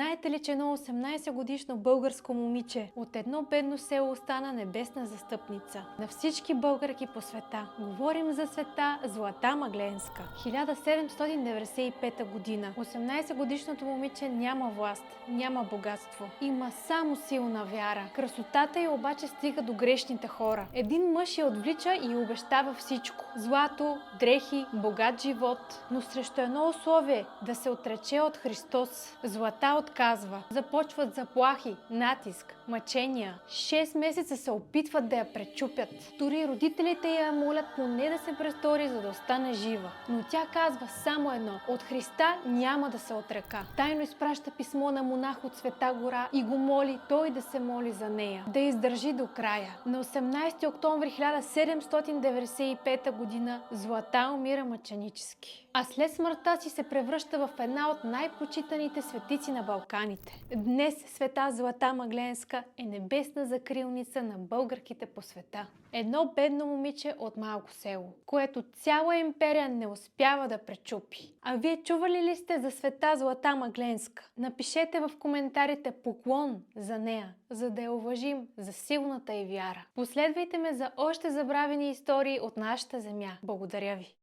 Знаете ли, че едно 18-годишно българско момиче от едно бедно село стана небесна застъпница на всички българки по света? Говорим за света Злата Мъгленска. 1795 година. 18-годишното момиче няма власт, няма богатство. Има само силна вяра. Красотата й обаче стига до грешните хора. Един мъж я отвлича и обещава всичко. Злато, дрехи, богат живот. Но срещу едно условие – да се отрече от Христос. Злата отказва. Започват заплахи, натиск, мъчения. 6 месеца се опитват да я пречупят. Дори родителите я молят поне да се престори, за да остане жива. Но тя казва само едно: от Христа няма да се отрека. Тайно изпраща писмо на монах от Света гора и го моли той да се моли за нея, да издържи до края. На 18 октомври 1795 година Злата умира мъченически. А след смъртта си се превръща в една от най-почитаните светици на Балканите. Днес света Злата Мъгленска е небесна закрилница на българките по света. Едно бедно момиче от малко село, което цяла империя не успява да пречупи. А вие чували ли сте за света Злата Мъгленска? Напишете в коментарите поклон за нея, за да я уважим за силната й вяра. Последвайте ме за още забравени истории от нашата земя. Благодаря ви!